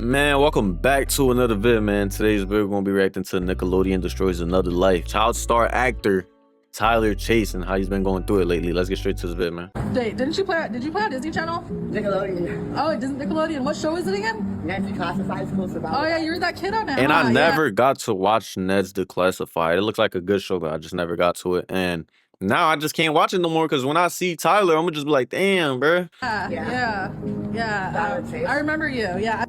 Man, welcome back to another vid, man. Today's video, we're going to be reacting to Nickelodeon Destroys Another Life. Child star actor Tylor Chase and how he's been going through it lately. Let's get straight to this vid, man. Wait, did you play on Disney Channel? Nickelodeon. Oh, it isn't Nickelodeon. What show is it again? Ned's Declassified School Survival. Oh yeah, you were that kid on it. And huh? I never got to watch Ned's Declassified. It looks like a good show, but I just never got to it. And now I just can't watch it no more because when I see Tylor, I'm gonna just be like, damn, bro. Yeah. I remember you. Yeah.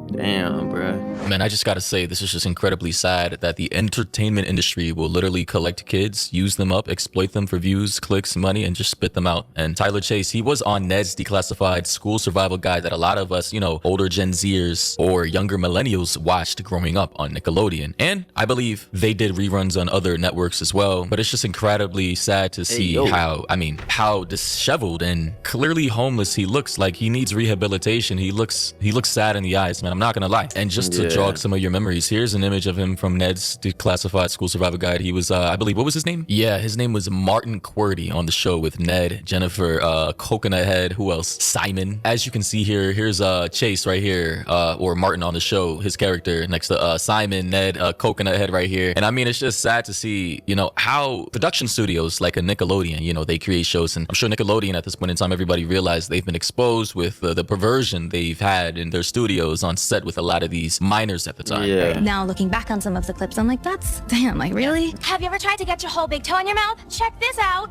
Damn, bro. Man, I just gotta say, this is just incredibly sad that the entertainment industry will literally collect kids, use them up, exploit them for views, clicks, money, and just spit them out. And Tylor Chase, he was on Ned's Declassified School Survival Guide that a lot of us, older Gen Zers or younger millennials watched growing up on Nickelodeon. And I believe they did reruns on other networks as well. But it's just incredibly sad to see how disheveled and clearly homeless he looks. Like he needs rehabilitation. He looks sad in the eyes, man. I'm not gonna lie. And just to jog some of your memories, here's an image of him from Ned's Declassified School Survival Guide. He was, I believe, what was his name? Yeah, his name was Martin Qwerty on the show with Ned, Jennifer, Coconut Head, who else? Simon. As you can see here, here's Chase right here, or Martin on the show, his character next to Simon, Ned, Coconut Head right here. And I mean, it's just sad to see, how production studios like a Nickelodeon, they create shows. And I'm sure Nickelodeon at this point in time, everybody realized they've been exposed with the perversion they've had in their studios on set with a lot of these minors at the time. Yeah. Now looking back on some of the clips, I'm like, that's damn, like really? Have you ever tried to get your whole big toe in your mouth? Check this out.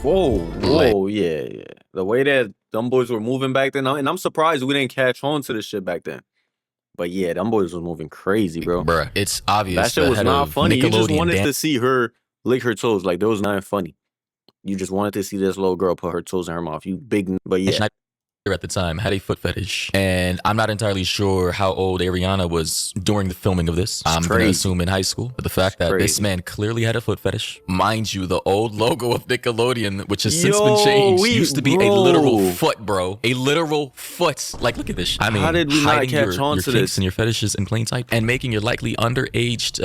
Whoa, yeah. The way that them boys were moving back then, and I'm surprised we didn't catch on to this shit back then. But yeah, them boys was moving crazy, bro. Bruh, it's obvious. That shit was not funny. You just wanted to see her lick her toes. Like, that was not funny. You just wanted to see this little girl put her toes in her mouth. You big, but yeah. At the time had a foot fetish, and I'm not entirely sure how old Ariana was during the filming of this. I'm gonna assume in high school, but the fact that this man clearly had a foot fetish, mind you, the old logo of Nickelodeon, which has since been changed, used to be a literal foot, bro, a literal foot. Like, look at this. I mean, how did we not catch on your to kinks this and your fetishes in plain sight, and making your likely underaged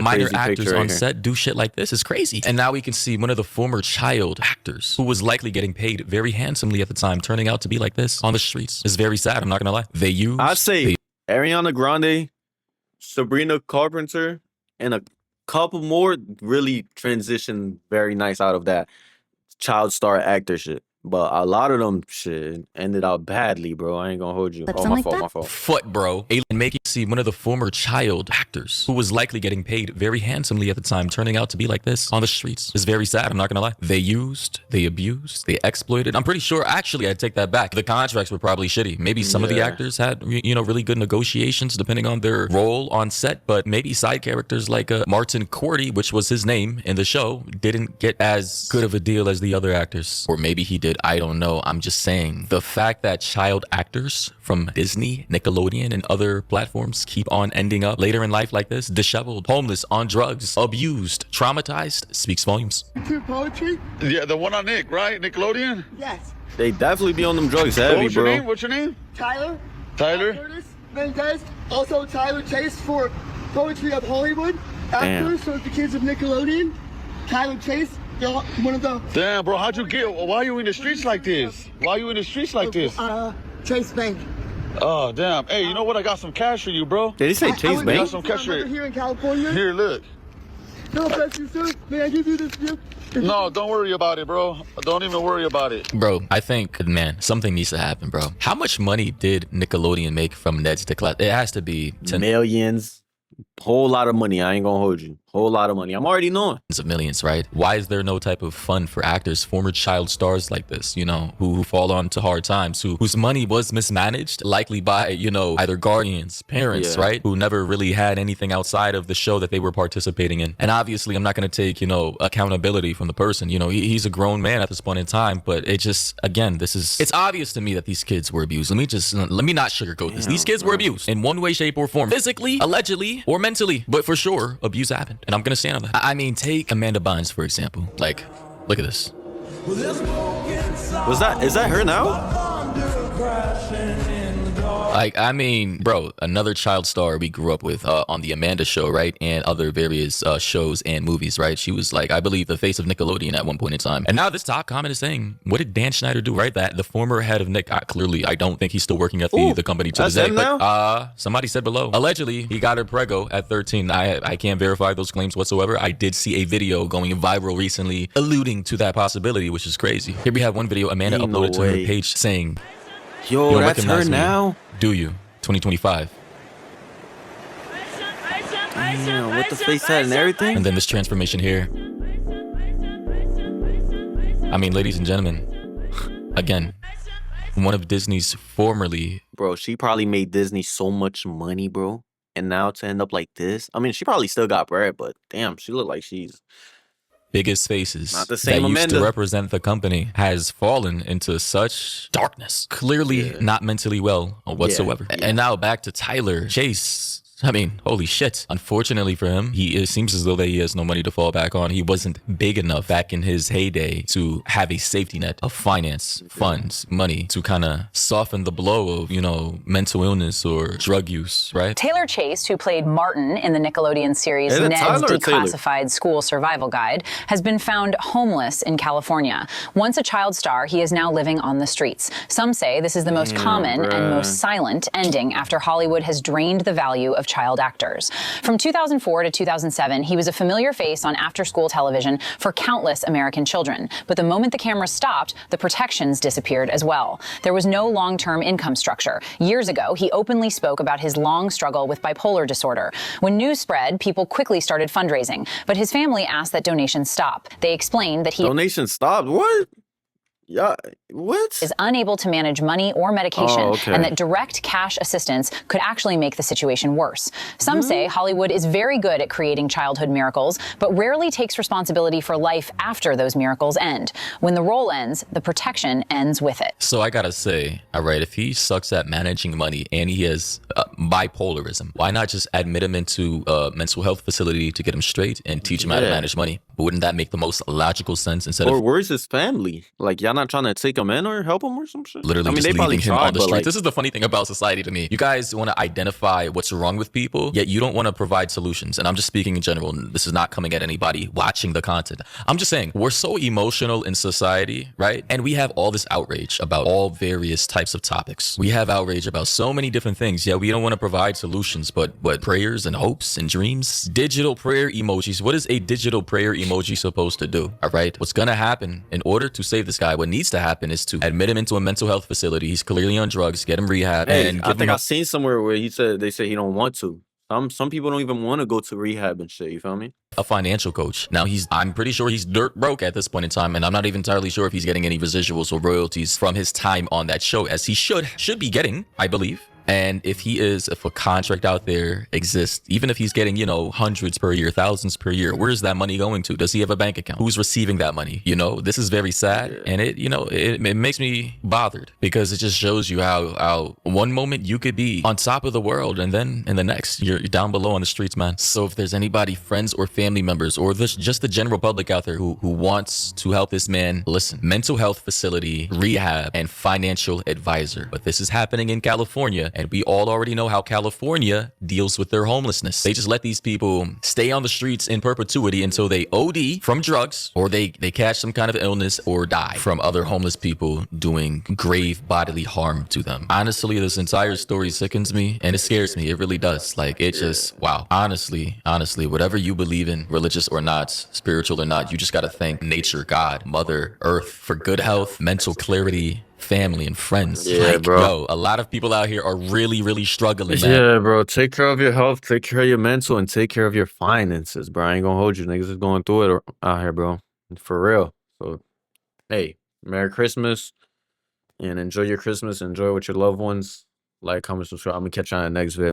minor actors on set do shit like this is crazy. And now we can see one of the former child actors who was likely getting paid very handsomely at the time, turning out to be like this on the streets. It's very sad. I'm not gonna lie. I'd say Ariana Grande, Sabrina Carpenter, and a couple more really transitioned very nice out of that child star actor shit. But a lot of them shit ended out badly, bro. I ain't gonna hold you. Oh, my fault. Foot, bro. And making see one of the former child actors who was likely getting paid very handsomely at the time, turning out to be like this on the streets. It's very sad. I'm not gonna lie. They used, they abused, they exploited. I'm pretty sure, actually, I take that back. The contracts were probably shitty. Maybe some of the actors had, really good negotiations depending on their role on set, but maybe side characters like Martin Qwerty, which was his name in the show, didn't get as good of a deal as the other actors. Or maybe he did. I don't know. I'm just saying the fact that child actors from Disney, Nickelodeon, and other platforms keep on ending up later in life like this, disheveled, homeless, on drugs, abused, traumatized, speaks volumes. Poetry? Yeah, the one on Nick, right? Nickelodeon? Yes. They definitely be on them drugs heavy, What's your bro. name? What's your name? Tyler. Tyler? Curtis Mendez. Also Tylor Chase for Poetry of Hollywood. Actors, so the kids of Nickelodeon. Tylor Chase. One of the... Damn, bro, how'd you get... Why are you in the streets like this? Why are you in the streets like this? Chase Bank. Oh, damn. Hey, you know what? I got some cash for you, bro. Did he say Chase I Bank? got some cash for here in California. Here, look. No, bless you, sir. May I give you this gift? No, don't worry about it, bro. Don't even worry about it. Bro, I think, man, something needs to happen, bro. How much money did Nickelodeon make from Ned's Declassified? It has to be millions. Whole lot of money. I ain't gonna hold you. Whole lot of money. I'm already knowing. Of millions, right? Why is there no type of fund for actors, former child stars like this, who fall on to hard times, whose money was mismanaged, likely by, either guardians, parents, right? Who never really had anything outside of the show that they were participating in. And obviously, I'm not going to take, accountability from the person. He's a grown man at this point in time, but it just, again, it's obvious to me that these kids were abused. Let me not sugarcoat this. These kids were abused in one way, shape, or form. Physically, allegedly, or mentally. But for sure, abuse happened. And I'm gonna stand on that. I mean, take Amanda Bynes, for example. Like, look at this. Is that her now? Like, I mean, bro, another child star we grew up with on the Amanda Show, right? And other various shows and movies, right? She was like, I believe, the face of Nickelodeon at one point in time. And now this top comment is saying, what did Dan Schneider do, right? That the former head of Nick, clearly, I don't think he's still working at the company to this day. But somebody said below, allegedly, he got her preggo at 13. I can't verify those claims whatsoever. I did see a video going viral recently alluding to that possibility, which is crazy. Here we have one video Amanda uploaded to her page saying, yo, that's her now? Do you? 2025. Damn, with the face hat and everything? And then this transformation here. I mean, ladies and gentlemen, again, one of Disney's formerly... Bro, she probably made Disney so much money, bro. And now to end up like this? I mean, she probably still got bread, but damn, she look like she's... biggest faces not the same that Amanda. used to represent the company has fallen into such darkness. Clearly not mentally well whatsoever. And now back to Tylor Chase. I mean, holy shit. Unfortunately for him, it seems as though that he has no money to fall back on. He wasn't big enough back in his heyday to have a safety net of finance, funds, money to kind of soften the blow of, you know, mental illness or drug use, right? Tylor Chase, who played Martin in the Nickelodeon series Ned's Declassified School Survival Guide, has been found homeless in California. Once a child star, he is now living on the streets. Some say this is the most common and most silent ending after Hollywood has drained the value of child actors. From 2004 to 2007, he was a familiar face on after-school television for countless American children. But the moment the camera stopped, the protections disappeared as well. There was no long-term income structure. Years ago, he openly spoke about his long struggle with bipolar disorder. When news spread, people quickly started fundraising, but his family asked that donations stop. They explained that Donations stopped? What? Yeah, what? Is unable to manage money or medication, and that direct cash assistance could actually make the situation worse. Some say Hollywood is very good at creating childhood miracles, but rarely takes responsibility for life after those miracles end. When the role ends, the protection ends with it. So I gotta say, all right, if he sucks at managing money and he has bipolarism, why not just admit him into a mental health facility to get him straight and teach him how to manage money? But wouldn't that make the most logical sense instead of... Or where's his family? Like, y'all not trying to take him in or help him or some shit? Literally, I mean, just they probably leaving him on the streets. like, This is the funny thing about society to me. You guys want to identify what's wrong with people, yet you don't want to provide solutions. And I'm just speaking in general. This is not coming at anybody watching the content. I'm just saying, we're so emotional in society, right? And we have all this outrage about all various types of topics. We have outrage about so many different things. Yeah, we don't want to provide solutions, but what, prayers and hopes and dreams? Digital prayer emojis. What is a digital prayer emoji supposed to do? All right, what's gonna happen in order to save this guy? What needs to happen is to admit him into a mental health facility. He's clearly on drugs. Get him rehab. And I think I seen somewhere where they say he don't want to. Some people don't even want to go to rehab and shit. You feel me? A financial coach. Now I'm pretty sure he's dirt broke at this point in time, and I'm not even entirely sure if he's getting any residuals or royalties from his time on that show, as he should be getting, I believe. And if a contract out there exists, even if he's getting, you know, hundreds per year, thousands per year, where's that money going to? Does he have a bank account? Who's receiving that money? You know, this is very sad. And it makes me bothered, because it just shows you how one moment you could be on top of the world, and then in the next, you're down below on the streets, man. So if there's anybody, friends or family members, or just the general public out there who wants to help this man, listen, mental health facility, rehab, and financial advisor. But this is happening in California. And we all already know how California deals with their homelessness. They just let these people stay on the streets in perpetuity until they OD from drugs, or they catch some kind of illness, or die from other homeless people doing grave bodily harm to them. Honestly, this entire story sickens me, and it scares me. It really does. Like, it just, wow. Honestly, whatever you believe in, religious or not, spiritual or not, you just gotta thank nature, God, Mother Earth for good health, mental clarity, family and friends. Yeah, like, bro. Yo, a lot of people out here are really, really struggling, man. Yeah, bro. Take care of your health, take care of your mental, and take care of your finances, bro. I ain't gonna hold you. Niggas is going through it out here, bro. For real. So, hey, Merry Christmas, and enjoy your Christmas. Enjoy with your loved ones. Like, comment, subscribe. I'm gonna catch you on the next video.